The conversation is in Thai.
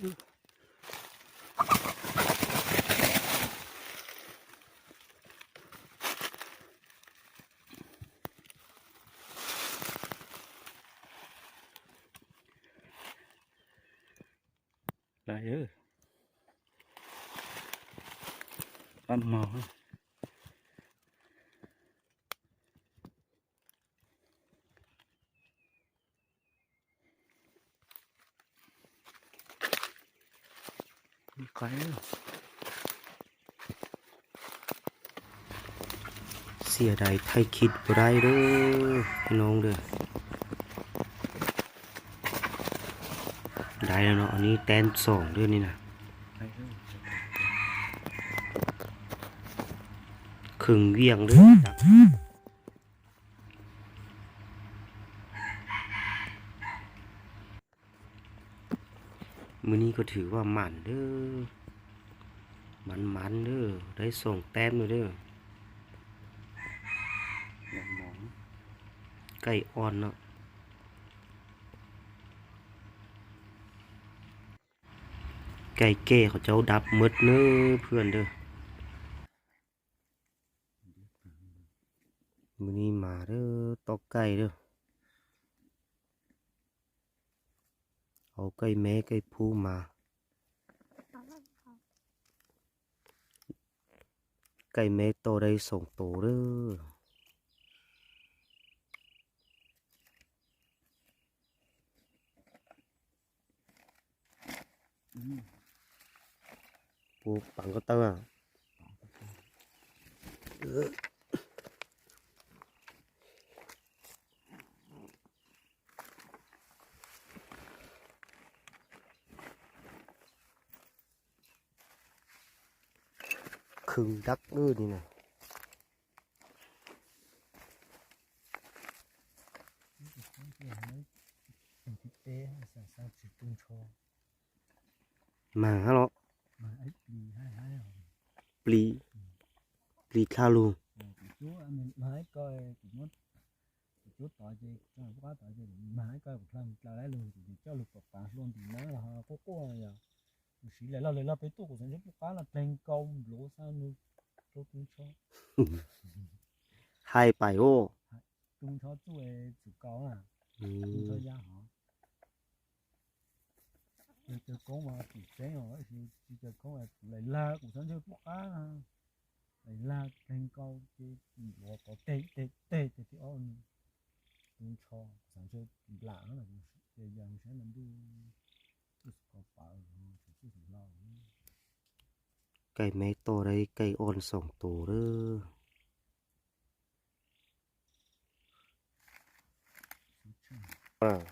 lại ơi ăn mò cáiเสียดายไทยคิดบ่ได้เด้อพี่น้องเด้อได้แล้วเนาะอันนี้แตนสองเด้อนี่นะครึ่งเวียงเด้อมื้อนี้ก็ถือว่าหมั่นเด้อมันเด้อได้ส่งแต้มเลยเด้อไก่อ่อนเนาะไก่แก่เขาเจ้าดับหมดเน้อเพื่อนเด้อมื้อนี้มาเด้อตอกไก่เด้อเอาไก่แม่ไก่ผู้มาไก่แม่โตได้2โตเด้อปูปังก็เต้าครึ่งดักเด้อนี่นะมาเนาะปลีข้าวลุงchút tỏi gì cho quá tỏi gì mà hãy coi một lần là lấy lùi thì cho lục bạc bạc luôn thì má là có giờ chỉ lấy là cái tủ của sản xuất cá là thành công lỗ sao nữa tôi cũng cho ให้ไปโอ้ cũng cho chú ấy chủ cao à cũng cho giá họ giờ có mà chỉ chế rồi thì giờ có mà lấy la của sản xuất cá lấy la thành công thì lỗ có tê thì on cũng cho sản xuất lạ là giờ sẽ làm đi có phải sản xuất lo ไก่แม่โตได้ไก่อ่อน2โตเด้อ